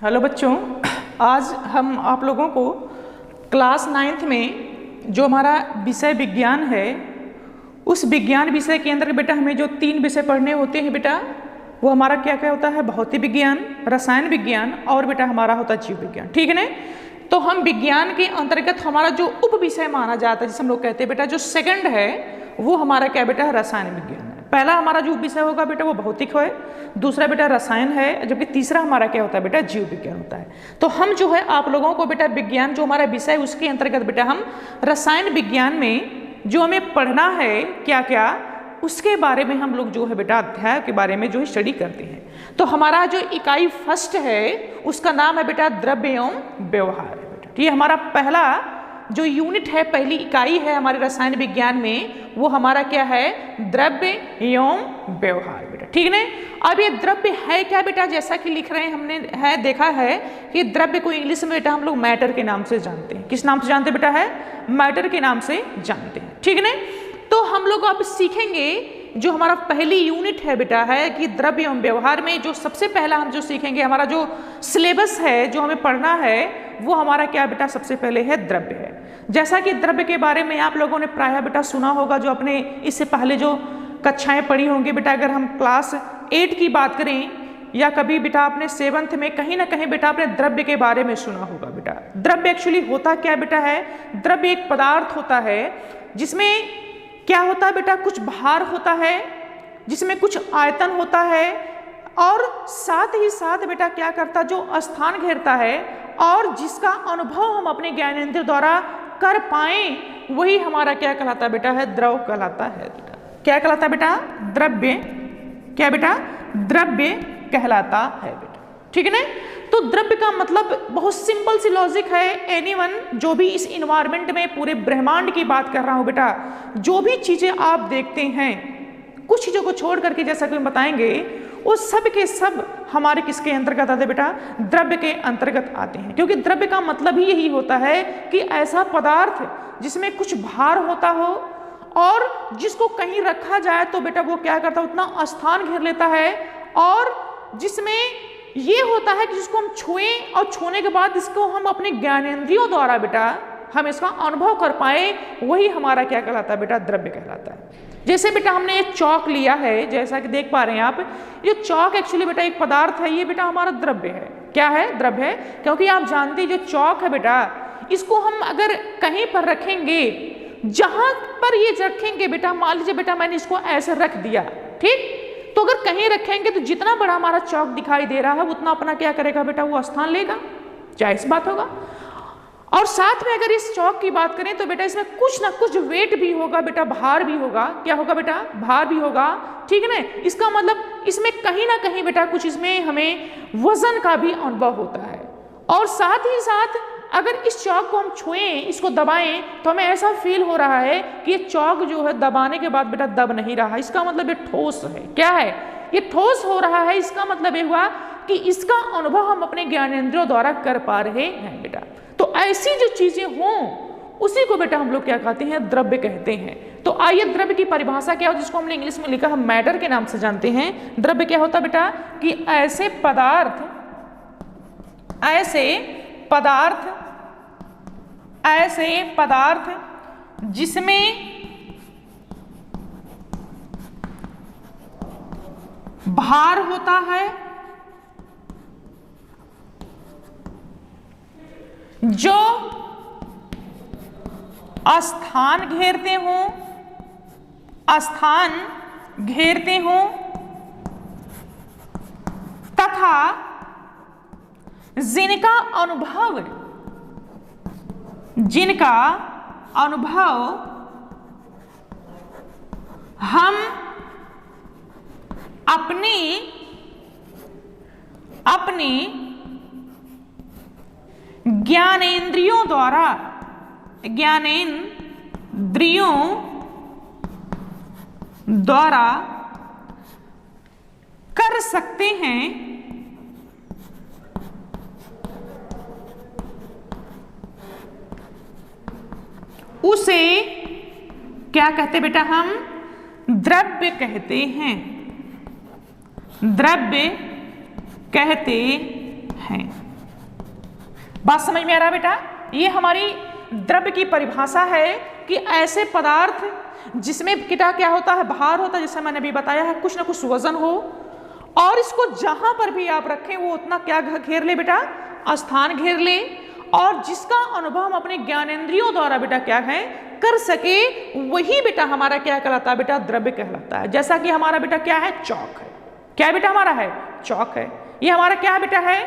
Hello बच्चों, आज हम आप लोगों को क्लास 9th में जो हमारा विषय विज्ञान है, उस विज्ञान विषय के अंदर बेटा हमें जो 3 विषय पढ़ने होते हैं बेटा, वो हमारा क्या क्या होता है? भौतिक विज्ञान, रसायन विज्ञान और बेटा हमारा होता है जीव विज्ञान। ठीक है ना? तो हम विज्ञान के अंतर्गत हमारा जो उप विषय माना जाता है, जिसे हम लोग कहते हैं बेटा, जो सेकंड है वो हमारा क्या बेटा है? रसायन विज्ञान है। पहला हमारा जो विषय होगा बेटा वो भौतिक है, दूसरा बेटा रसायन है, जबकि तीसरा हमारा क्या होता है बेटा? जीव विज्ञान होता है। तो हम जो है आप लोगों को बेटा विज्ञान जो हमारा विषय उसके अंतर्गत बेटा हम रसायन विज्ञान में जो हमें पढ़ना है क्या क्या, उसके बारे में हम लोग जो है बेटा अध्याय के बारे में जो है स्टडी करते हैं। तो हमारा जो इकाई फर्स्ट है उसका नाम है बेटा द्रव्य एवं व्यवहार है बेटा। ठीक है, हमारा पहला जो यूनिट है, पहली इकाई है हमारे रसायन विज्ञान में, वो हमारा क्या है? द्रव्य एवं व्यवहार बेटा। ठीक है ना? अब ये द्रव्य है क्या बेटा? जैसा कि लिख रहे हैं हमने है देखा है कि द्रव्य को इंग्लिश में बेटा हम लोग मैटर के नाम से जानते हैं। किस नाम से जानते हैं बेटा? है मैटर के नाम से जानते हैं। ठीक है ना? तो हम लोग अब सीखेंगे जो हमारा पहली यूनिट है बेटा है कि द्रव्य एवं व्यवहार में जो सबसे पहला हम जो सीखेंगे, हमारा जो सिलेबस है जो हमें पढ़ना है वो हमारा क्या बेटा? सबसे पहले है द्रव्य है। जैसा कि द्रव्य के बारे में आप लोगों ने प्रायः बेटा सुना होगा, जो अपने इससे पहले जो कक्षाएं पढ़ी होंगी बेटा, अगर हम क्लास 8 की बात करें या कभी बेटा आपने 7th में कहीं ना कहीं बेटा आपने द्रव्य के बारे में सुना होगा बेटा। द्रव्य एक्चुअली होता क्या बेटा है? द्रव्य एक पदार्थ होता है जिसमें क्या होता है बेटा? कुछ भार होता है, जिसमें कुछ आयतन होता है, और साथ ही साथ बेटा क्या करता, जो स्थान घेरता है और जिसका अनुभव हम अपने ज्ञानेंद्रिय द्वारा कर पाए, वही हमारा क्या कहलाता है बेटा? है द्रव कहलाता है बेटा। क्या कहलाता है बेटा? द्रव्य। क्या बेटा? द्रव्य कहलाता है बेटा। ठीक है ना? तो द्रव्य का मतलब बहुत सिंपल सी लॉजिक है। एनीवन जो भी इस इन्वायरमेंट में पूरे ब्रह्मांड की बात कर रहा हूं बेटा, जो भी चीजें आप देखते हैं, कुछ चीजों को छोड़ करके जैसा कि हम बताएंगे, वो सब के सब हमारे किसके अंतर्गत आते हैं बेटा? द्रव्य के अंतर्गत आते हैं। क्योंकि द्रव्य का मतलब ही यही होता है कि ऐसा पदार्थ जिसमें कुछ भार होता हो और जिसको कहीं रखा जाए तो बेटा वो क्या करता है? उतना स्थान घेर लेता है, और जिसमें ये होता है कि जिसको हम छुएं और छूने के बाद इसको हम अपने ज्ञानेंद्रियों द्वारा बेटा हम इसका अनुभव कर पाए, वही हमारा क्या कहलाता है बेटा? द्रव्य कहलाता है। जैसे बेटा हमने ये चौक लिया है, जैसा कि देख पा रहे हैं आप, ये चौक एक्चुअली बेटा एक पदार्थ है, ये बेटा हमारा द्रव्य है। क्या है? द्रव्य है। क्योंकि आप जानते हैं जो चौक है बेटा, इसको हम अगर कहीं पर रखेंगे, जहां पर ये रखेंगे बेटा, मान लीजिए बेटा मैंने इसको ऐसे रख दिया, ठीक, तो अगर कहीं रखेंगे तो जितना बड़ा हमारा चौक दिखाई दे रहा है उतना अपना क्या करेगा बेटा? वो स्थान लेगा। जायज बात होगा। और साथ में अगर इस चौक की बात करें तो बेटा इसमें कुछ ना कुछ वेट भी होगा बेटा, भार भी होगा। क्या होगा बेटा? भार भी होगा। ठीक है ना? इसका मतलब इसमें कहीं ना कहीं बेटा कुछ इसमें हमें वजन का भी अनुभव होता है। और साथ ही साथ अगर इस चौक को हम छुएं, इसको दबाएं, तो हमें ऐसा फील हो रहा है कि ये चौक जो है दबाने के बाद बेटा दब नहीं रहा। इसका मतलब ये ठोस है। क्या है? ये ठोस हो रहा है। इसका मतलब ये हुआ कि इसका अनुभव हम अपने ज्ञानेंद्रियों द्वारा कर पा रहे हैं बेटा। तो ऐसी जो चीजें हों उसी को बेटा हम लोग क्या कहते हैं? द्रव्य कहते हैं। तो आइए द्रव्य की परिभाषा क्या हो, जिसको हमने इंग्लिश में लिखा हम मैटर के नाम से जानते हैं। द्रव्य क्या होता है बेटा? कि ऐसे पदार्थ जिसमें भार होता है, जो स्थान घेरते हों तथा जिनका अनुभव हम अपने ज्ञानेंद्रियों द्वारा कर सकते हैं, उसे क्या कहते बेटा? हम द्रव्य कहते हैं। द्रव्य कहते हैं। बात समझ में आ रहा है बेटा? ये हमारी द्रव्य की परिभाषा है कि ऐसे पदार्थ जिसमें बेटा क्या होता है, भार होता है, जैसे मैंने अभी बताया है, कुछ ना कुछ वजन हो और इसको जहां पर भी आप रखें वो उतना क्या घेर ले बेटा, स्थान घेर ले, और जिसका अनुभव हम अपने ज्ञानेंद्रियों द्वारा बेटा क्या है कर सके, वही बेटा हमारा क्या कहलाता है बेटा, द्रव्य कहलाता है। जैसा कि हमारा बेटा क्या है, चौक है। क्या बेटा हमारा है, चौक है। ये हमारा क्या बेटा है,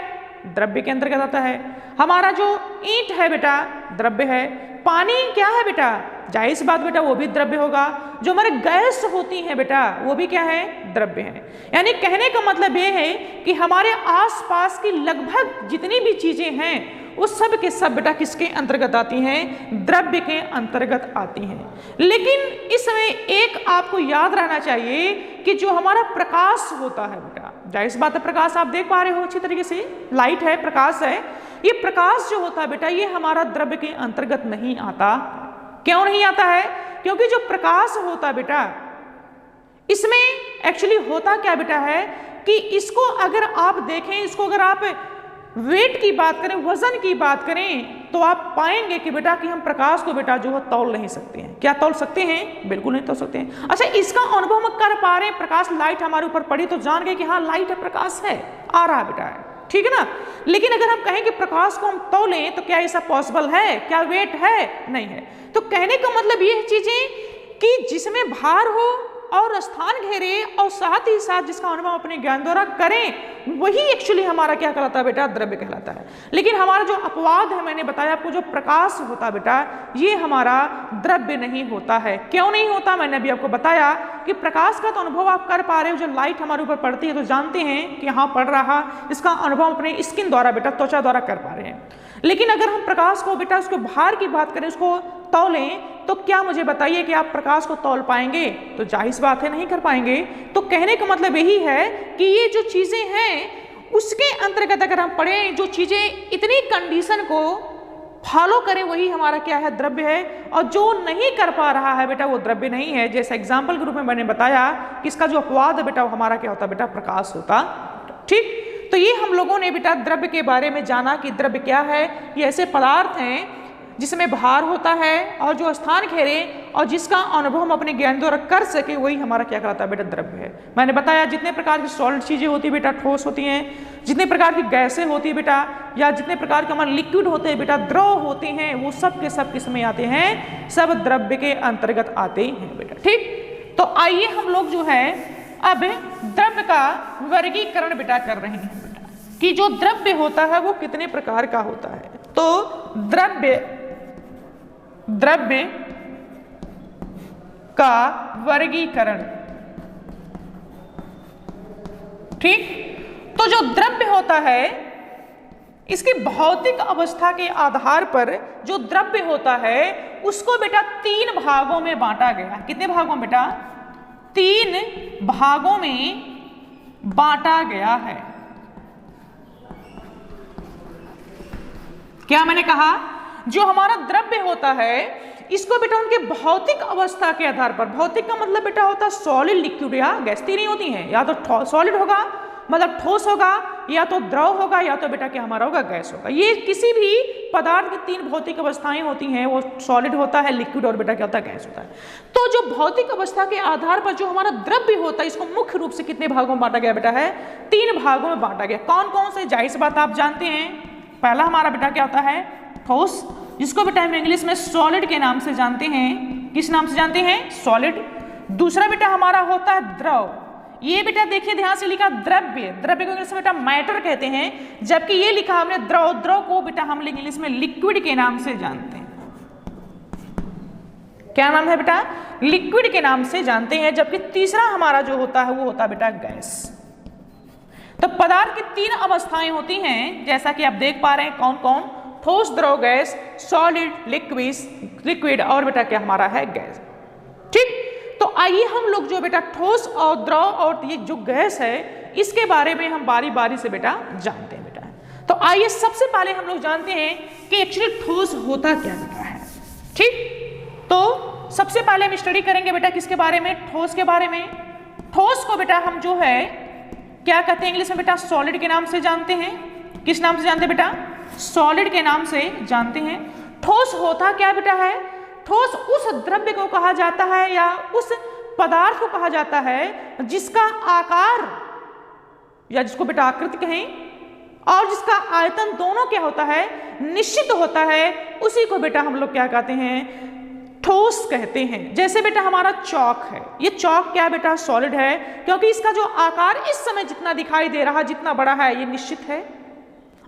द्रव्य के अंतर्गत आता है। हमारा जो ईंट है बेटा द्रव्य है। पानी क्या है बेटा, जाहिर सी बात बेटा वो भी द्रव्य होगा। जो हमारे गैस होती हैं बेटा वो भी क्या है, द्रव्य है। यानी कहने का मतलब ये है कि हमारे आसपास की लगभग जितनी भी चीजें हैं वो सब के सब बेटा किसके अंतर्गत आती हैं, द्रव्य के अंतर्गत आती हैं। लेकिन इसमें एक आपको याद रहना चाहिए कि जो हमारा प्रकाश होता है बेटा, जाहिर सी बात है प्रकाश आप देख पा रहे हो अच्छी तरीके से, लाइट है, प्रकाश है। ये प्रकाश जो होता है बेटा ये हमारा द्रव्य के अंतर्गत नहीं आता। क्यों नहीं आता है? क्योंकि जो प्रकाश होता है बेटा इसमें एक्चुअली होता क्या बेटा है कि इसको अगर आप देखें, इसको अगर आप वेट की बात करें, वजन की बात करें, तो आप पाएंगे कि बेटा कि हम प्रकाश को बेटा जो है तौल नहीं सकते हैं। क्या तौल सकते हैं? बिल्कुल नहीं तौल सकते हैं। अच्छा, इसका अनुभव हम कर पा रहे हैं, प्रकाश लाइट हमारे ऊपर पड़ी तो जान गए कि हाँ लाइट है, प्रकाश है, आ रहा है बेटा है, ठीक है ना। लेकिन अगर हम कहें कि प्रकाश को हम तौलें तो क्या ऐसा पॉसिबल है? क्या वेट है? नहीं है। तो कहने का मतलब ये चीजें कि जिसमें भार हो और स्थान घेरे और साथ ही साथ जिसका अनुभव अपने ज्ञान द्वारा करें, वही एक्चुअली हमारा क्या कहलाता है बेटा, द्रव्य कहलाता है। लेकिन हमारा जो अपवाद है, मैंने बताया आपको, जो प्रकाश होता है बेटा ये हमारा द्रव्य नहीं होता है। क्यों नहीं होता? मैंने अभी आपको बताया कि प्रकाश का तो अनुभव आप कर पा रहे हो, जब लाइट हमारे ऊपर पड़ती है तो जानते हैं कि हाँ पड़ रहा, इसका अनुभव अपने स्किन द्वारा बेटा, त्वचा द्वारा कर पा रहे हैं। लेकिन अगर हम प्रकाश को बेटा उसको भार की बात करें, उसको तौलें, तो क्या मुझे बताइए कि आप प्रकाश को तौल पाएंगे? तो जाहिर सी बात है नहीं कर पाएंगे। तो कहने का मतलब यही है कि ये जो चीजें हैं उसके अंतर्गत अगर हम पढ़ें, जो चीजें इतनी कंडीशन को फॉलो करें वही हमारा क्या है, द्रव्य है। और जो नहीं कर पा रहा है बेटा वो द्रव्य नहीं है। जैसे एग्जाम्पल के रूप में मैंने बताया कि इसका जो अपवाद है बेटा वो हमारा क्या होता बेटा, प्रकाश होता। ठीक, तो ये हम लोगों ने बेटा द्रव्य के बारे में जाना कि द्रव्य क्या है। ये ऐसे पदार्थ हैं जिसमें भार होता है और जो स्थान घेरे और जिसका अनुभव हम अपने ज्ञान द्वारा कर सके, वही हमारा क्या कहलाता है बेटा, द्रव्य है। मैंने बताया जितने प्रकार की सॉलिड चीजें होती है बेटा, ठोस होती हैं, जितने प्रकार की गैसें होती है बेटा, या जितने प्रकार के हमारे लिक्विड होते हैं बेटा, द्रव होते हैं, वो सब के सब किस में आते हैं, सब द्रव्य के अंतर्गत आते हैं बेटा। ठीक, तो आइए हम लोग जो है अब द्रव्य का वर्गीकरण बेटा कर रहे हैं बेटा, कि जो द्रव्य होता है वो कितने प्रकार का होता है। तो द्रव्य का वर्गीकरण, ठीक। तो जो द्रव्य होता है इसकी भौतिक अवस्था के आधार पर जो द्रव्य होता है उसको बेटा 3 भागों में बांटा गया। कितने भागों बेटा? 3 भागों में बांटा गया है। क्या मैंने कहा? जो हमारा द्रव्य होता है इसको बेटा उनके भौतिक अवस्था के आधार पर, भौतिक का मतलब बेटा होता है सॉलिड, लिक्विड या गैस। 3 ही होती हैं, या तो सॉलिड होगा मतलब ठोस होगा, या तो द्रव होगा, या तो बेटा क्या हमारा होगा, गैस होगा। ये किसी भी पदार्थ की 3 भौतिक अवस्थाएं होती हैं, वो सॉलिड होता है, लिक्विड और बेटा क्या होता है, गैस होता है। तो जो भौतिक अवस्था के आधार पर जो हमारा द्रव्य होता है इसको मुख्य रूप से कितने भागों में बांटा गया बेटा है? 3 भागों में बांटा गया। कौन कौन से? जाहिर सी बात आप जानते हैं, पहला हमारा बेटा क्या होता है, ठोस, जिसको बेटा हम इंग्लिश में सॉलिड के नाम से जानते हैं। किस नाम से जानते हैं? सॉलिड। दूसरा बेटा हमारा होता है द्रव। ये बेटा देखिए ध्यान से लिखा द्रव्य, द्रव्य को इंग्लिश में बेटा मैटर कहते हैं, जबकि ये लिखा हमने द्रव, द्रव को बेटा हम इंग्लिश में लिक्विड के नाम से जानते हैं। क्या नाम है बेटा? लिक्विड के नाम से जानते हैं। जबकि तीसरा हमारा जो होता है वो होता है बेटा गैस। तो पदार्थ की 3 अवस्थाएं होती हैं, जैसा कि आप देख पा रहे हैं। कौन कौन? ठोस, द्रव, गैस, सॉलिड, लिक्विड और बेटा क्या हमारा है, गैस। ठीक, तो आइए हम लोग जो बेटा ठोस और द्रव और ये जो गैस है इसके बारे में हम बारी बारी से बेटा जानते हैं बेटा। तो आइए सबसे पहले हम लोग जानते हैं कि एक्चुअली ठोस होता क्या बेटा है। ठीक, तो सबसे पहले हम स्टडी करेंगे बेटा किसके बारे में? ठोस के बारे में। ठोस को बेटा हम जो है क्या कहते हैं इंग्लिश में बेटा? सॉलिड के नाम से जानते हैं। किस नाम से जानते हैं बेटा? सॉलिड के नाम से जानते हैं। ठोस होता क्या बेटा है? ठोस उस द्रव्य को कहा जाता है या उस पदार्थ को कहा जाता है जिसका आकार या जिसको बेटा आकृति कहें और जिसका आयतन दोनों क्या होता है? निश्चित होता है। उसी को बेटा हम लोग क्या कहते हैं? ठोस कहते हैं। जैसे बेटा हमारा चौक है, ये चौक क्या बेटा? सॉलिड है, क्योंकि इसका जो आकार इस समय जितना दिखाई दे रहा, जितना बड़ा है, ये निश्चित है।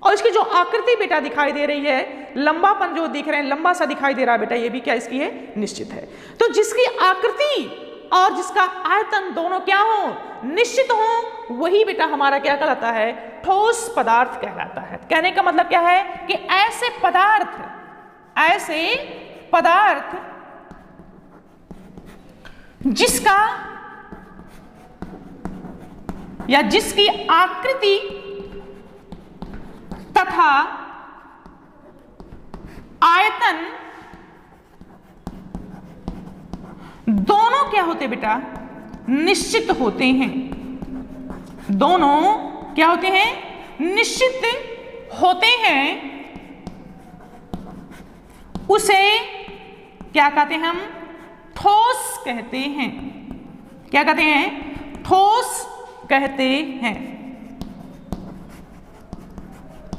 और इसकी जो आकृति बेटा दिखाई दे रही है, लंबापन जो दिख रहे हैं, लंबा सा दिखाई दे रहा है बेटा, ये भी क्या इसकी है? निश्चित है। तो जिसकी आकृति और जिसका आयतन दोनों क्या हो? निश्चित हो, वही बेटा हमारा क्या कहलाता है? ठोस पदार्थ कहलाता है। कहने का मतलब क्या है कि ऐसे पदार्थ जिसका या जिसकी आकृति तथा आयतन दोनों क्या होते बेटा? निश्चित होते हैं। दोनों क्या होते हैं? निश्चित होते हैं। उसे क्या कहते हैं हम? ठोस कहते हैं। क्या कहते हैं? ठोस कहते हैं।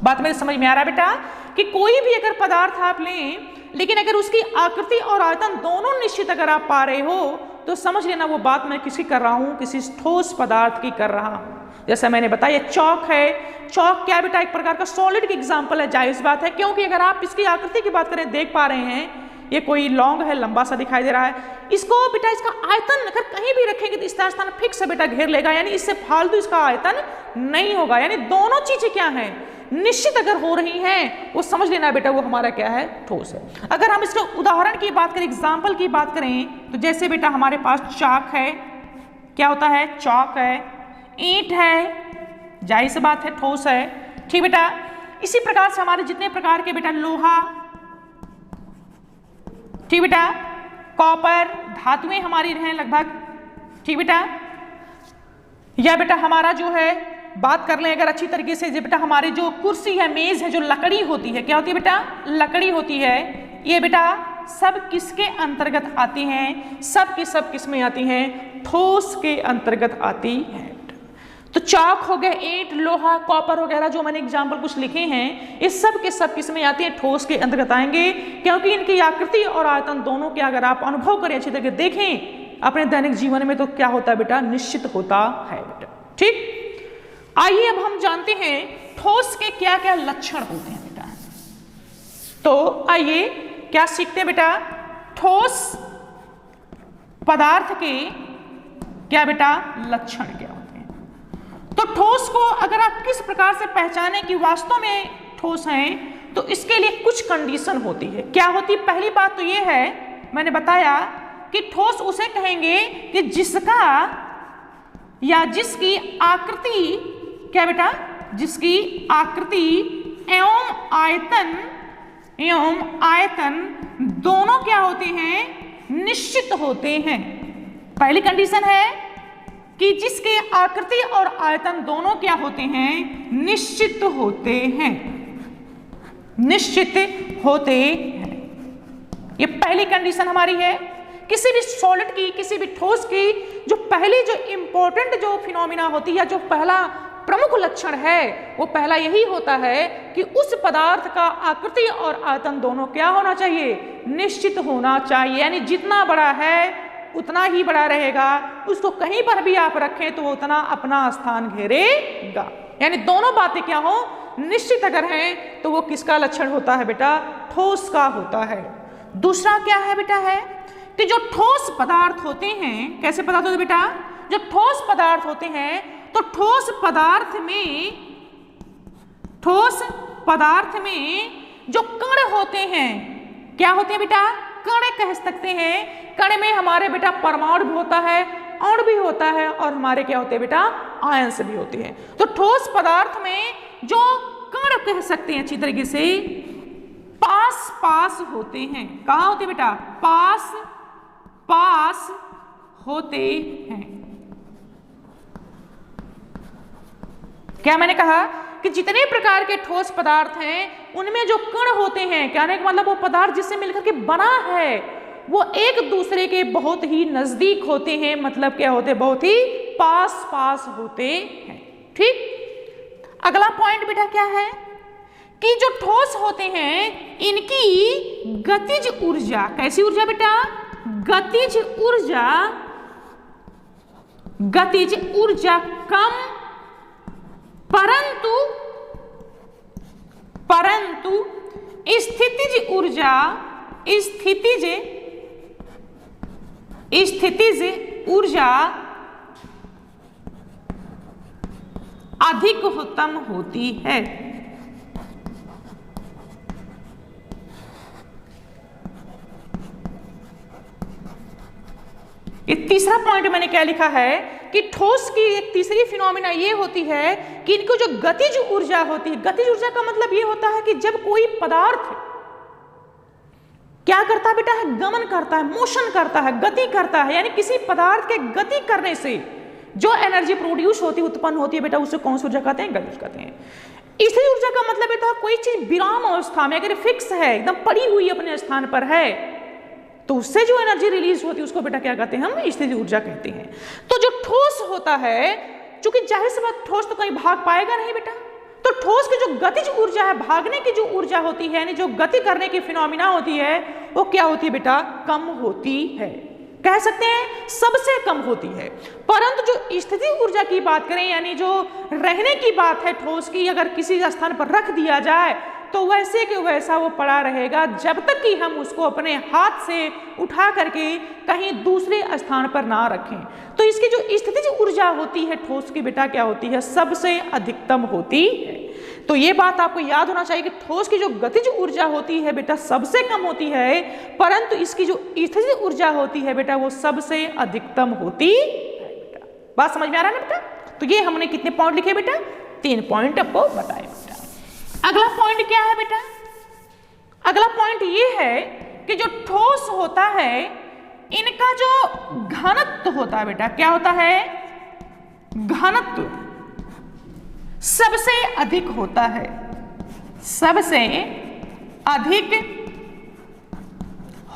बात मेरे समझ में आ रहा है बेटा कि कोई भी अगर पदार्थ आप लें, लेकिन अगर उसकी आकृति और आयतन दोनों निश्चित अगर आप पा रहे हो, तो समझ लेना वो बात मैं किसकी कर रहा हूं? किसी ठोस पदार्थ की कर रहा हूं। जैसे मैंने बताया चौक है, चौक क्या बेटा? एक प्रकार का सॉलिड की एग्जांपल है। जायज बात है, क्योंकि अगर आप इसकी आकृति की बात करें, देख पा रहे हैं ये कोई लॉन्ग है, लंबा सा दिखाई दे रहा है। इसको बेटा इसका आयतन अगर कहीं भी रखेंगे तो इसका स्थान फिक्स बेटा घेर लेगा, यानी इससे फालतू इसका आयतन नहीं होगा। यानी दोनों चीजें क्या हैं? निश्चित अगर हो रही हैं, वो समझ लेना बेटा वो हमारा क्या है? ठोस है। अगर हम इसके उदाहरण की बात करें, एग्जाम्पल की बात करें, तो जैसे बेटा हमारे पास चाक है, क्या होता है? चौक है। ईंट है, जाहिर सी बात है ठोस है, ठीक बेटा। इसी प्रकार से हमारे जितने प्रकार के बेटा लोहा, ठीक बेटा, कॉपर, धातुएं हमारी रहें लगभग, ठीक बेटा। या बेटा हमारा जो है बात कर लें अगर अच्छी तरीके से, बेटा हमारी जो कुर्सी है, मेज है, जो लकड़ी होती है, क्या होती है बेटा? लकड़ी होती है। ये बेटा सब किसके अंतर्गत आती हैं? सब की सब किसमें आती हैं? ठोस के अंतर्गत आती हैं। तो चाक हो गए, ईंट, लोहा, कॉपर वगैरह जो मैंने एग्जाम्पल कुछ लिखे हैं, इस सब के सब किसमें आती हैं? ठोस के अंतर्गत आएंगे, क्योंकि इनकी आकृति और आयतन दोनों के अगर आप अनुभव करें, अच्छी तरीके देखें अपने दैनिक जीवन में, तो क्या होता है बेटा? निश्चित होता है बेटा, ठीक। आइए अब हम जानते हैं ठोस के क्या क्या लक्षण होते हैं बेटा। तो आइए क्या सीखते हैं बेटा? ठोस पदार्थ के क्या बेटा लक्षण क्या होते हैं। तो ठोस को अगर आप किस प्रकार से पहचानें कि वास्तव में ठोस हैं, तो इसके लिए कुछ कंडीशन होती है। क्या होती? पहली बात तो ये है, मैंने बताया कि ठोस उसे कहेंगे कि जिसका या जिसकी आकृति क्या बेटा? जिसकी आकृति एवं आयतन दोनों क्या होते हैं? निश्चित होते हैं। पहली कंडीशन है कि जिसके आकृति और आयतन दोनों क्या होते हैं? निश्चित होते हैं। निश्चित होते हैं, ये पहली कंडीशन हमारी है। किसी भी सॉलिड की, किसी भी ठोस की जो पहली जो इंपॉर्टेंट जो फिनोमिना होती है, जो पहला प्रमुख लक्षण है, वो पहला यही होता है कि उस पदार्थ का आकृति और आयतन दोनों क्या होना चाहिए? निश्चित होना चाहिए। यानी जितना बड़ा है उतना ही बड़ा रहेगा, उसको कहीं पर भी आप रखें तो वो उतना अपना स्थान घेरेगा। यानी दोनों बातें क्या हो? निश्चित अगर हैं, तो वो किसका लक्षण होता है बेटा? ठोस का होता है। दूसरा क्या है बेटा? है कि जो ठोस पदार्थ होते हैं, कैसे पदार्थ होते हैं बेटा? जो ठोस पदार्थ होते हैं, तो ठोस पदार्थ में जो कण होते हैं, क्या होते हैं बेटा? कण कह सकते हैं। कण में हमारे बेटा परमाणु भी होता है, अणु भी होता है, और हमारे क्या होते हैं बेटा? आयंस भी होते हैं। तो ठोस पदार्थ में जो कण कह सकते हैं अच्छी तरीके से, पास होते हैं। कहाँ होते हैं बेटा? पास होते हैं। क्या मैंने कहा कि जितने प्रकार के ठोस पदार्थ हैं उनमें जो कण होते हैं, कहने का मतलब वो पदार्थ जिससे मिलकर के बना है वो एक दूसरे के बहुत ही नजदीक होते हैं, मतलब क्या होते हैं, बहुत ही पास पास होते हैं। ठीक, अगला पॉइंट बेटा क्या है कि जो ठोस होते हैं इनकी गतिज ऊर्जा, कैसी ऊर्जा बेटा, गतिज ऊर्जा, गतिज ऊर्जा कम परंतु स्थितिज ऊर्जा, स्थितिज ऊर्जा अधिकतम होती है। ये तीसरा पॉइंट मैंने क्या लिखा है कि ठोस की एक तीसरी फिनोमिना ये होती है कि इनको जो गतिज ऊर्जा होती है, गतिज ऊर्जा का मतलब ये होता है कि जब कोई पदार्थ क्या करता है बेटा, है गमन करता है, मोशन करता है, गति करता है, यानी किसी पदार्थ के गति करने से जो एनर्जी प्रोड्यूस होती है, उत्पन्न होती है बेटा, उसे कौन सी ऊर्जा कहते हैं, गतिज कहते हैं। इसी ऊर्जा का मतलब बेटा कोई चीज विराम अवस्था में अगर फिक्स है, एकदम पड़ी हुई अपने स्थान पर है, तो उससे जो एनर्जी रिलीज होती है उसको बेटा क्या कहते हैं, हम स्थितिज ऊर्जा कहते हैं। तो जो ठोस होता है, चूंकि जाहिर सी बात ठोस तो कहीं भाग पाएगा नहीं बेटा, तो ठोस की जो गतिज ऊर्जा है, भागने की जो ऊर्जा होती है, यानी जो गति करने की फिनोमिना होती है, वो क्या होती है बेटा, कम होती है, कह सकते हैं सबसे कम होती है। परंतु जो स्थितिज ऊर्जा की बात करें, यानी जो रहने की बात है ठोस की, अगर किसी स्थान पर रख दिया जाए तो वैसे के वैसा वो पड़ा रहेगा जब तक कि हम उसको अपने हाथ से उठा करके कहीं दूसरे स्थान पर ना रखें। तो इसकी जो स्थितिज ऊर्जा होती है ठोस की बेटा क्या होती है, सबसे अधिकतम होती है। तो ये बात आपको याद होना चाहिए कि ठोस की जो गतिज ऊर्जा होती है बेटा सबसे कम होती है, परंतु इसकी जो स्थितिज ऊर्जा होती है बेटा वो सबसे अधिकतम होती है बेटा। बात समझ में आ रहा है ना बेटा? तो ये हमने कितने पॉइंट लिखे बेटा, 3 पॉइंट आपको बताए बेटा। अगला पॉइंट क्या है बेटा, अगला पॉइंट ये है कि जो ठोस होता है इनका जो घनत्व होता है बेटा, क्या होता है, घनत्व सबसे अधिक होता है, सबसे अधिक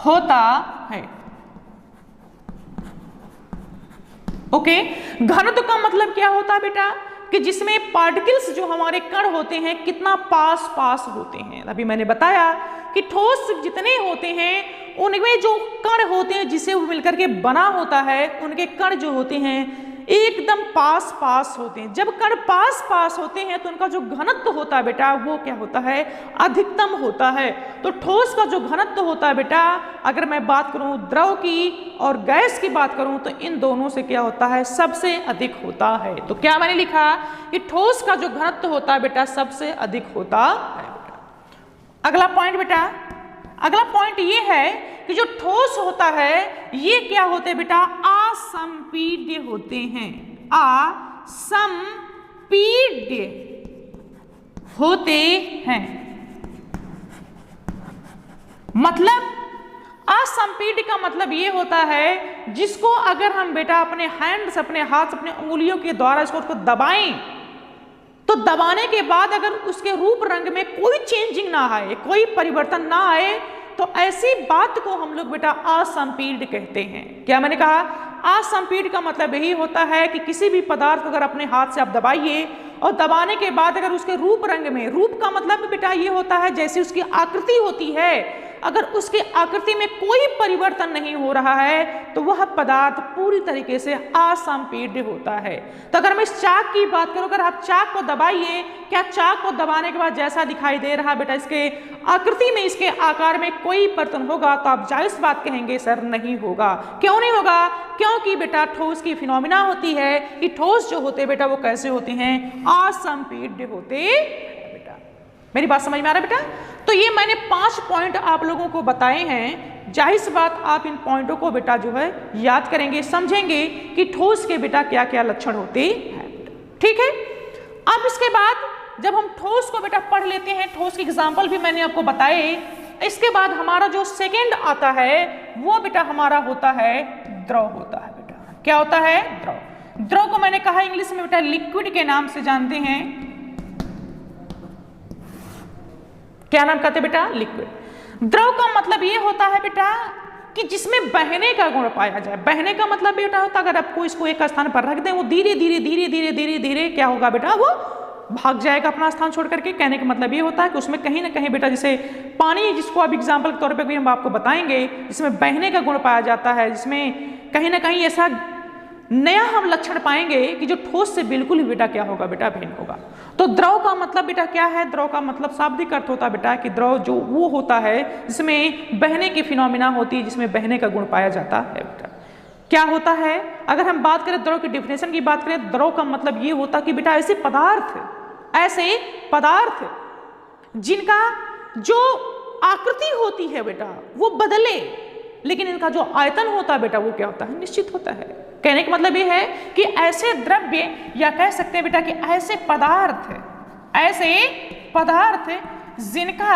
होता है। ओके, घनत्व का मतलब क्या होता है बेटा कि जिसमें पार्टिकल्स जो हमारे कण होते हैं कितना पास पास होते हैं। अभी मैंने बताया कि ठोस जितने होते हैं उनमें जो कण होते हैं जिसे वो मिलकर के बना होता है, उनके कण जो होते हैं एकदम पास पास होते हैं। जब कण पास पास होते हैं तो उनका जो घनत्व होता है बेटा वो क्या होता है, अधिकतम होता है। तो ठोस का जो घनत्व होता है बेटा, अगर मैं बात करूं द्रव की और गैस की बात करूं तो इन दोनों से क्या होता है, सबसे अधिक होता है। तो क्या मैंने लिखा कि ठोस का जो घनत्व होता है बेटा सबसे अधिक होता है बेटा। अगला पॉइंट बेटा, अगला पॉइंट ये है कि जो ठोस होता है ये क्या होते हैं बेटा, असंपीड्य होते हैं, असंपीड्य होते हैं। मतलब असंपीड्य का मतलब ये होता है जिसको अगर हम बेटा अपने हैंड से, अपने हाथ से, अपने उंगलियों के द्वारा इसको दबाएं तो दबाने के बाद अगर उसके रूप रंग में कोई चेंजिंग ना आए, कोई परिवर्तन ना आए, तो ऐसी बात को हम लोग बेटा असंपीड्य कहते हैं। क्या मैंने कहा, असंपीड्य का मतलब यही होता है कि किसी भी पदार्थ को अगर अपने हाथ से आप दबाइए और दबाने के बाद अगर उसके रूप रंग में, रूप का मतलब बेटा ये होता है जैसी उसकी आकृति होती है, अगर उसकी आकृति में कोई परिवर्तन नहीं हो रहा है तो वह पदार्थ पूरी तरीके से असंपीड्य होता है। तो अगर मैं इस चाक की बात करूं, अगर आप चाक को दबाइए, क्या चाक को दबाने के बाद जैसा दिखाई दे रहा बेटा इसके आकृति में, इसके आकार में कोई परिवर्तन होगा? तो आप जायज बात कहेंगे सर नहीं होगा। क्यों नहीं होगा? क्योंकि बेटा ठोस की फिनोमिना होती है कि ठोस जो होते बेटा वो कैसे होते हैं, असंपीड्य होते बेटा। मेरी बात समझ में आ रहा है बेटा? तो ये मैंने 5 पॉइंट आप लोगों को बताए हैं। जाहिर सी बात आप इन पॉइंटों को बेटा जो है याद करेंगे, समझेंगे कि ठोस के बेटा क्या क्या लक्षण होते हैं। ठीक है, अब इसके बाद जब हम ठोस को बेटा पढ़ लेते हैं, ठोस के एग्जाम्पल भी मैंने आपको बताए, इसके बाद हमारा जो सेकेंड आता है वो बेटा हमारा होता है द्रव होता है बेटा। क्या होता है? द्रव। द्रव को मैंने कहा इंग्लिश में बेटा लिक्विड के नाम से जानते हैं, क्या नाम कहते हैं बेटा? लिक्विड। द्रव का मतलब ये होता है बेटा कि जिसमें बहने का गुण पाया जाए। बहने का मतलब बेटा होता है अगर आपको इसको एक स्थान पर रख दें, वो धीरे धीरे धीरे धीरे धीरे धीरे क्या होगा बेटा? वो भाग जाएगा अपना स्थान छोड़ करके। कहने का मतलब ये होता है कि उसमें कहीं ना कहीं बेटा, जैसे पानी, जिसको अब एग्जाम्पल के तौर पर भी हम आपको बताएंगे, जिसमें बहने का गुण पाया जाता है, जिसमें कहीं ना कहीं ऐसा नया हम लक्षण पाएंगे कि जो ठोस से बिल्कुल ही बेटा क्या होगा बेटा? भिन्न होगा। तो द्रव का मतलब बेटा क्या है? द्रव का मतलब शाब्दिक अर्थ होता है बेटा कि द्रव जो वो होता है जिसमें बहने की फिनोमिना होती है, जिसमें बहने का गुण पाया जाता है बेटा। क्या होता है? अगर हम बात करें द्रव की डेफिनेशन की बात करें, द्रव का मतलब ये होता कि बेटा ऐसे पदार्थ जिनका जो आकृति होती है बेटा वो बदले, लेकिन इनका जो आयतन होता है बेटा वो क्या होता है? निश्चित होता है। कहने का मतलब ये है कि ऐसे द्रव्य, या कह सकते हैं बेटा कि ऐसे पदार्थ जिनका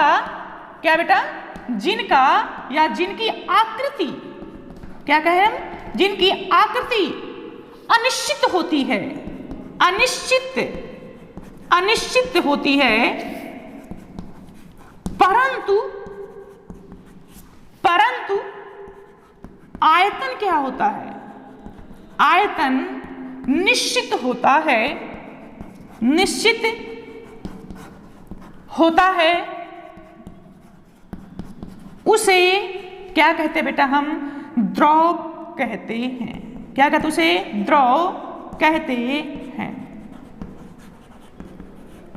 क्या बेटा? जिनका या जिनकी आकृति, क्या कहें हम? जिनकी आकृति अनिश्चित होती है, अनिश्चित होती है, परंतु आयतन क्या होता है? आयतन निश्चित होता है, उसे क्या कहते बेटा? हम द्रव कहते हैं। क्या कहते? उसे द्रव कहते हैं।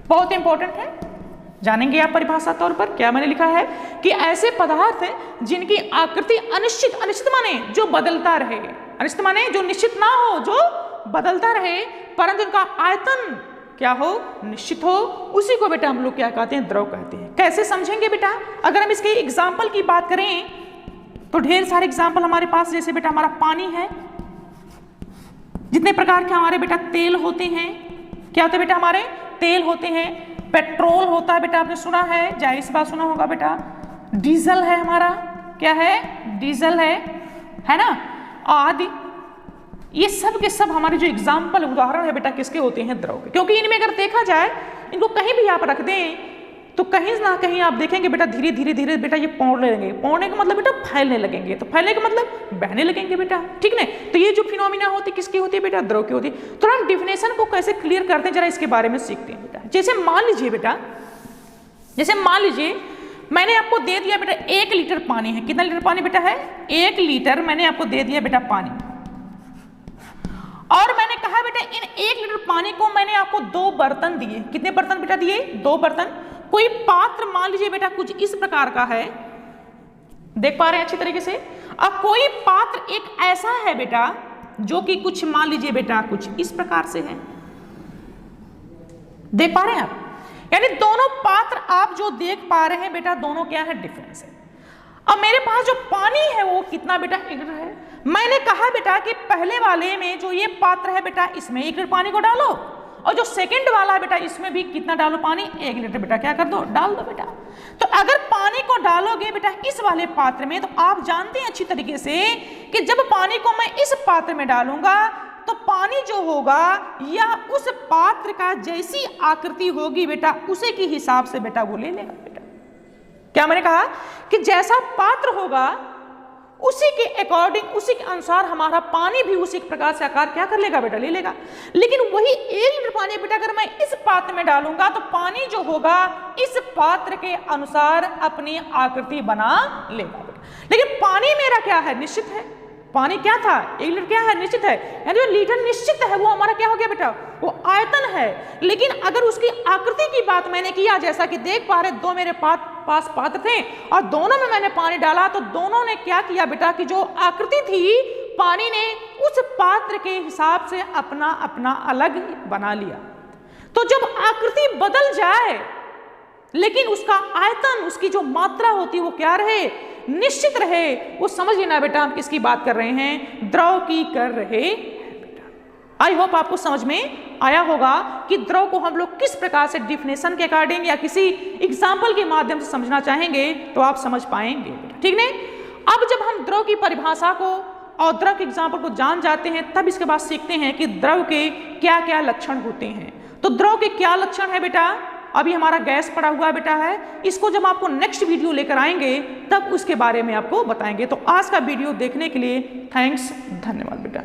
बहुत इंपॉर्टेंट है, जानेंगे आप परिभाषा तौर पर। क्या मैंने लिखा है कि ऐसे पदार्थ हैं जिनकी आकृति अनिश्चित माने जो बदलता रहे, अनिश्चित माने जो निश्चित ना हो, जो बदलता रहे, परंतु इनका आयतन क्या हो? निश्चित हो, उसी को बेटा हम लोग क्या कहते हैं? द्रव कहते हैं। कैसे समझेंगे बेटा? अगर हम इसके एग्जाम्पल की बात करें तो ढेर सारे एग्जाम्पल हमारे पास, जैसे बेटा हमारा पानी है, जितने प्रकार के हमारे बेटा तेल होते हैं। क्या होते हैं बेटा? हमारे तेल होते हैं, पेट्रोल होता है बेटा, आपने सुना है, जाहिर सी बात सुना होगा बेटा। डीजल है हमारा, क्या है? डीजल है ना, आदि। ये सब के सब हमारे जो एग्जाम्पल उदाहरण है बेटा किसके होते हैं? द्रव के। क्योंकि इनमें अगर देखा जाए, इनको कहीं भी आप रख दें तो कहीं ना कहीं आप देखेंगे बेटा धीरे धीरे बेटा ये पौड़ने लगेंगे। पौड़ने का मतलब बेटा फैलने लगेंगे, तो फैलने का मतलब बहने लगेंगे बेटा, ठीक है। तो ये जो फिनोमिना होती है किसकी होती है बेटा? द्रव की होती है। तो हम डिफिनेशन को कैसे क्लियर करते हैं, जरा इसके बारे में सीखते हैं बेटा। जैसे मान लीजिए बेटा, मैंने आपको दे दिया बेटा 1 लीटर पानी है। कितना लीटर पानी बेटा है? 1 लीटर मैंने आपको दे दिया बेटा पानी, और मैंने कहा बेटा इन 1 लीटर पानी को मैंने आपको 2 बर्तन दिए। कितने बर्तन बेटा दिए? 2 बर्तन। कोई पात्र मान लीजिए बेटा कुछ इस प्रकार का है, देख पा रहे हैं अच्छी तरीके से। अब कोई पात्र एक ऐसा है बेटा जो कि कुछ मान लीजिए बेटा कुछ इस प्रकार से है, देख पा रहे हैं आप? यानी दोनों पात्र आप जो देख पा रहे हैं बेटा, दोनों क्या है? डिफरेंस है। अब मेरे पास जो पानी है वो कितना बेटा? 1 लीटर है। मैंने कहा बेटा कि पहले वाले में जो ये पात्र है बेटा इसमें 1 लीटर पानी को डालो, और जो सेकंड वाला है बेटा इसमें भी कितना डालो? पानी 1 लीटर बेटा क्या कर दो? डाल दो बेटा। तो अगर पानी को डालोगे बेटा इस वाले पात्र में, तो आप जानते हैं अच्छी तरीके से कि जब पानी को मैं इस पात्र में डालूंगा तो पानी जो होगा या उस पात्र का जैसी आकृति होगी बेटा उसी के हिसाब से बेटा वो ले लेगा बेटा। क्या मैंने कहा कि जैसा पात्र होगा उसी के अकॉर्डिंग, उसी के अनुसार हमारा पानी भी उसी प्रकार से आकार क्या कर लेगा बेटा? ले लेगा। लेकिन वही 1 लीटर पानी बेटा अगर मैं इस पात्र में डालूंगा तो पानी जो होगा इस पात्र के अनुसार अपनी आकृति बना लेगा बेटा। लेकिन पानी मेरा क्या है? निश्चित है। पानी क्या था? 1 लीटर क्या है? निश्चित है। यानी जो लीटर निश्चित है वो हमारा क्या हो गया बेटा? वो आयतन है। लेकिन अगर उसकी आकृति की बात मैंने किया, जैसा कि देख पा रहे 2 मेरे पास पात्र थे और दोनों में मैंने पानी डाला, तो दोनों ने क्या किया बेटा कि जो आकृति थी पानी ने उस पात्र के हिसाब से अपना अपना अलग बना लिया। तो जब आकृति बदल जाए लेकिन उसका आयतन, उसकी जो मात्रा होती है वो क्या रहे? निश्चित रहे। वो समझ लेना बेटा हम किसकी बात कर रहे हैं? द्रव की कर रहे हैं बेटा। आई होप आपको समझ में आया होगा कि द्रव को हम लोग किस प्रकार से डिफिनेशन के अकॉर्डिंग या किसी एग्जाम्पल के माध्यम से समझना चाहेंगे तो आप समझ पाएंगे बेटा, ठीक नहीं। अब जब हम द्रव की परिभाषा को और द्रव के एग्जाम्पल को जान जाते हैं तब इसके बाद सीखते हैं कि द्रव के क्या क्या लक्षण होते हैं। तो द्रव के क्या लक्षण है बेटा? अभी हमारा गैस पड़ा हुआ बेटा है, इसको जब आपको नेक्स्ट वीडियो लेकर आएंगे तब उसके बारे में आपको बताएंगे। तो आज का वीडियो देखने के लिए थैंक्स, धन्यवाद बेटा।